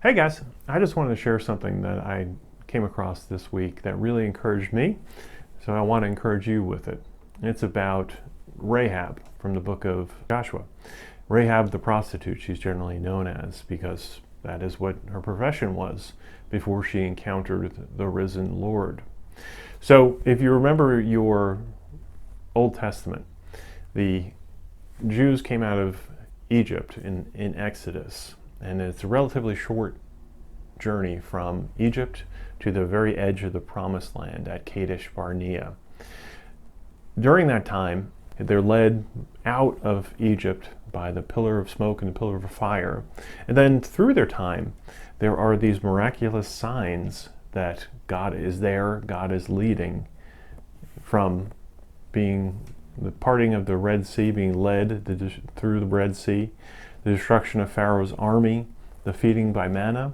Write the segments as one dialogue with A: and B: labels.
A: Hey guys, I just wanted to share something that I came across this week that really encouraged me, so I want to encourage you with it. It's about Rahab from the book of Joshua. Rahab the prostitute, she's generally known as, because that is what her profession was before she encountered the risen Lord. So if you remember your Old Testament, the Jews came out of Egypt in Exodus, and it's a relatively short journey from Egypt to the very edge of the Promised Land at Kadesh Barnea. During that time, they're led out of Egypt by the pillar of smoke and the pillar of fire. And then through their time, there are these miraculous signs that God is there, God is leading, from being the parting of the Red Sea, being led through the Red Sea, the destruction of Pharaoh's army, the feeding by manna.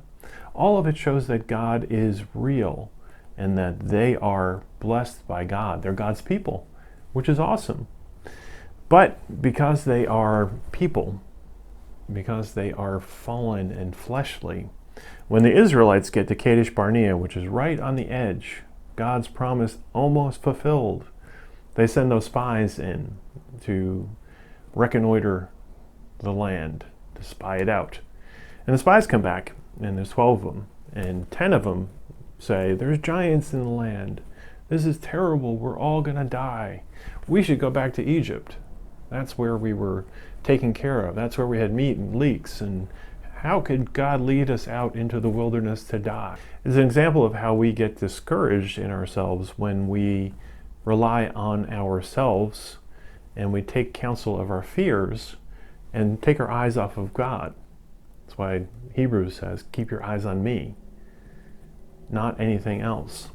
A: All of it shows that God is real and that they are blessed by God. They're God's people, which is awesome. But because they are people, because they are fallen and fleshly, when the Israelites get to Kadesh Barnea, which is right on the edge, God's promise almost fulfilled, they send those spies in to reconnoiter the land, to spy it out. And the spies come back, and there's 12 of them, and 10 of them say, there's giants in the land. This is terrible. We're all going to die. We should go back to Egypt. That's where we were taken care of. That's where we had meat and leeks. And how could God lead us out into the wilderness to die? It's an example of how we get discouraged in ourselves when we rely on ourselves and we take counsel of our fears and take our eyes off of God. That's why Hebrews says, keep your eyes on me, not anything else.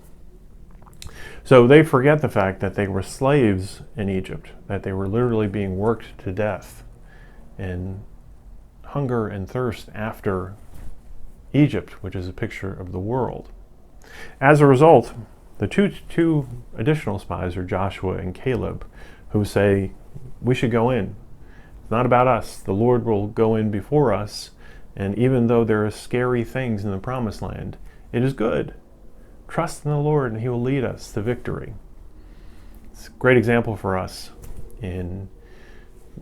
A: So they forget the fact that they were slaves in Egypt, that they were literally being worked to death, and hunger and thirst after Egypt, which is a picture of the world. As a result, the two additional spies are Joshua and Caleb, who say, we should go in. It's not about us. The Lord will go in before us, and even though there are scary things in the Promised Land, it is good. Trust in the Lord and He will lead us to victory. It's a great example for us in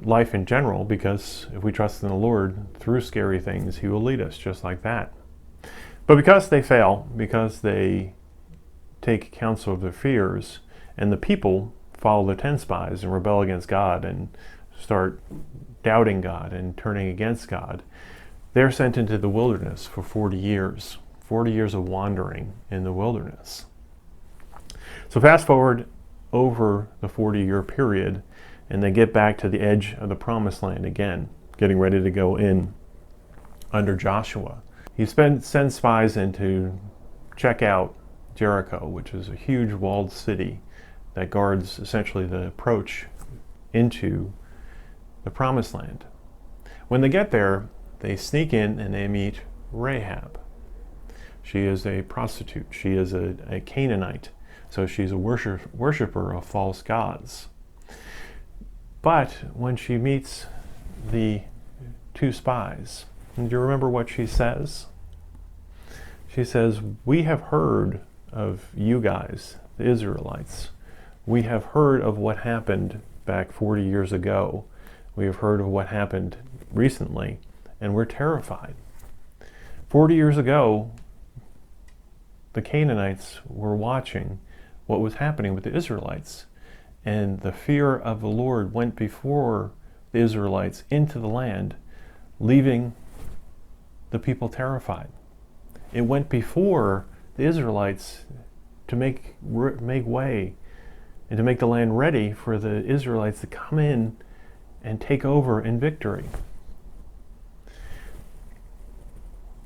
A: life in general, because if we trust in the Lord through scary things, He will lead us just like that. But because they fail, because they take counsel of their fears, and the people follow the 10 spies and rebel against God and start doubting God and turning against God, they're sent into the wilderness for 40 years. 40 years of wandering in the wilderness. So fast forward over the 40-year period, and they get back to the edge of the Promised Land again, getting ready to go in under Joshua. He sends spies in to check out Jericho, which is a huge walled city that guards essentially the approach into the Promised Land. When they get there, they sneak in and they meet Rahab. She is a prostitute. She is a Canaanite. So she's a worshiper of false gods. But when she meets the two spies, do you remember what she says? She says, we have heard of you guys, the Israelites. We have heard of what happened back 40 years ago. We have heard of what happened recently, and we're terrified. 40 years ago, the Canaanites were watching what was happening with the Israelites, and the fear of the Lord went before the Israelites into the land, leaving the people terrified. It went before the Israelites to make way and to make the land ready for the Israelites to come in and take over in victory.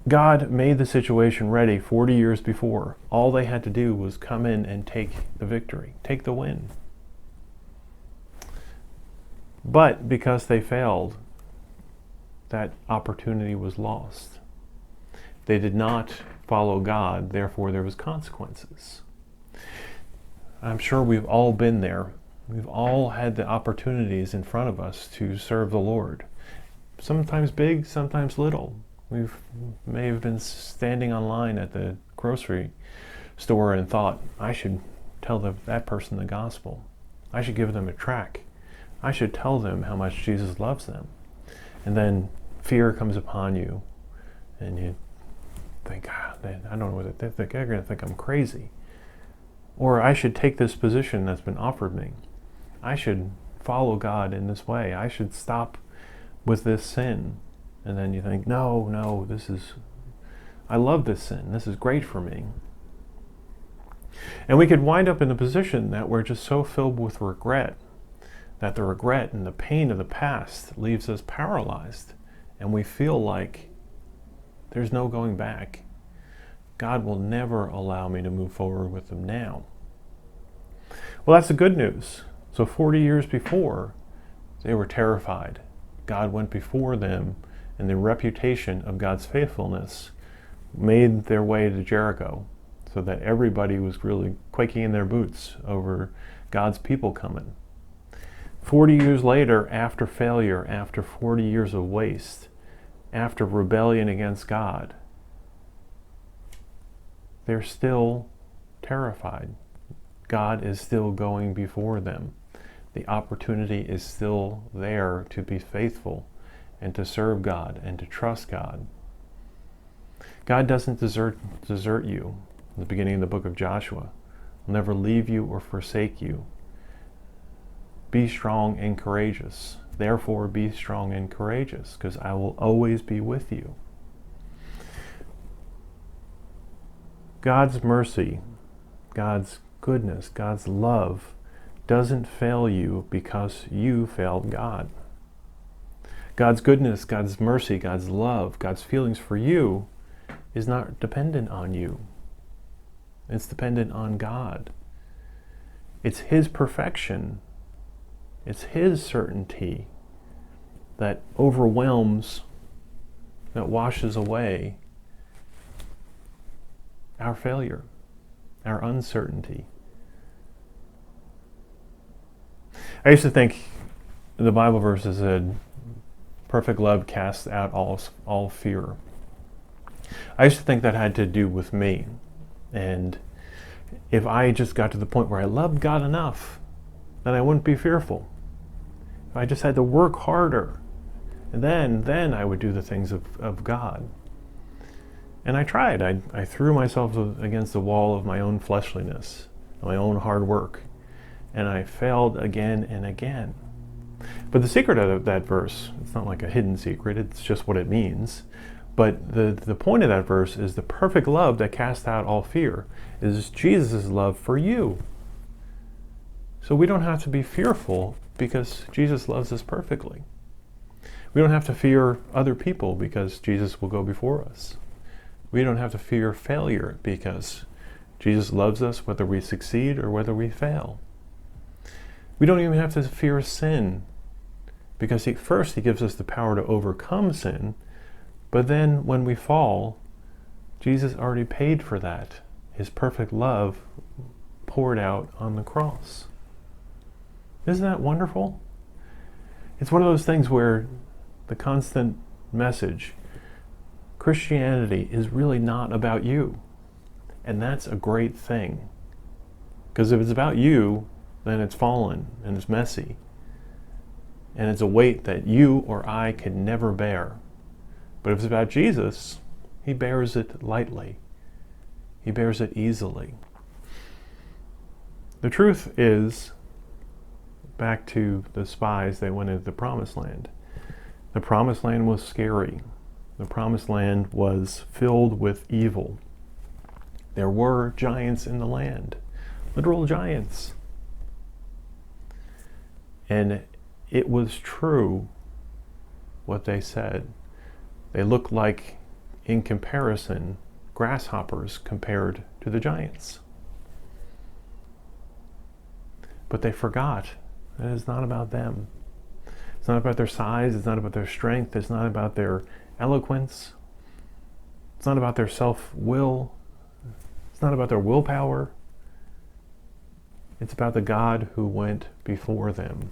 A: God made the situation ready 40 years before. All they had to do was come in and take the victory, take the win. But because they failed, that opportunity was lost. They did not follow God, therefore there was consequences. I'm sure we've all been there. We've all had the opportunities in front of us to serve the Lord. Sometimes big, sometimes little. We may have been standing online at the grocery store and thought, I should tell that person the gospel. I should give them a tract. I should tell them how much Jesus loves them. And then fear comes upon you, and you think, I don't know what they think. They're going to think I'm crazy. Or I should take this position that's been offered me. I should follow God in this way. I should stop with this sin. And then you think, no, I love this sin. This is great for me. And we could wind up in a position that we're just so filled with regret that the regret and the pain of the past leaves us paralyzed. And we feel like there's no going back. God will never allow me to move forward with them now. Well, that's the good news. So 40 years before, they were terrified. God went before them, and the reputation of God's faithfulness made their way to Jericho, so that everybody was really quaking in their boots over God's people coming. 40 years later, after failure, after 40 years of waste, after rebellion against God, they're still terrified. God is still going before them. The opportunity is still there to be faithful and to serve God and to trust God. God doesn't desert you. In the beginning of the book of Joshua, I'll never leave you or forsake you. Be strong and courageous. Therefore, be strong and courageous, because I will always be with you. God's mercy, God's goodness, God's love doesn't fail you because you failed God. God's goodness, God's mercy, God's love, God's feelings for you is not dependent on you. It's dependent on God. It's His perfection. It's His certainty that overwhelms, that washes away our failure, our uncertainty. I used to think the Bible verses said, perfect love casts out all fear. I used to think that had to do with me. And if I just got to the point where I loved God enough, then I wouldn't be fearful. If I just had to work harder, then I would do the things of God. And I tried. I threw myself against the wall of my own fleshliness, my own hard work. And I failed again and again. But the secret of that verse, it's not like a hidden secret, it's just what it means. But the point of that verse is the perfect love that casts out all fear is Jesus' love for you. So we don't have to be fearful because Jesus loves us perfectly. We don't have to fear other people because Jesus will go before us. We don't have to fear failure because Jesus loves us whether we succeed or whether we fail. We don't even have to fear sin because first He gives us the power to overcome sin, but then when we fall, Jesus already paid for that. His perfect love poured out on the cross. Isn't that wonderful? It's one of those things where the constant message, Christianity is really not about you. And that's a great thing. Because if it's about you, then it's fallen and it's messy. And it's a weight that you or I can never bear. But if it's about Jesus, He bears it lightly. He bears it easily. The truth is, back to the spies, they went into the Promised Land. The Promised Land was scary. The Promised Land was filled with evil. There were giants in the land, literal giants. And it was true what they said. They looked like, in comparison, grasshoppers compared to the giants. But they forgot that it's not about them. It's not about their size, it's not about their strength, it's not about their eloquence, it's not about their self-will, it's not about their willpower. It's about the God who went before them,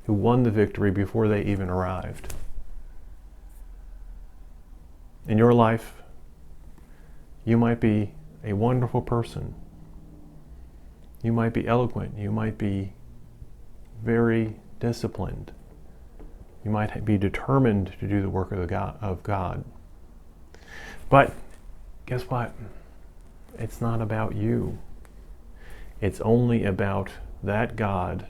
A: who won the victory before they even arrived. In your life, you might be a wonderful person. You might be eloquent. You might be very disciplined. You might be determined to do the work of God. But guess what? It's not about you. It's only about that God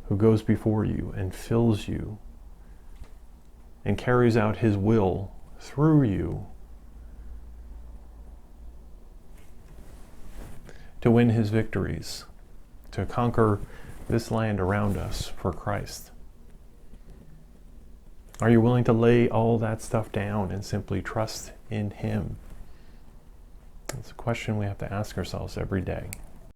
A: who goes before you and fills you and carries out his will through you to win his victories, to conquer this land around us for Christ. Are you willing to lay all that stuff down and simply trust in him? That's a question we have to ask ourselves every day.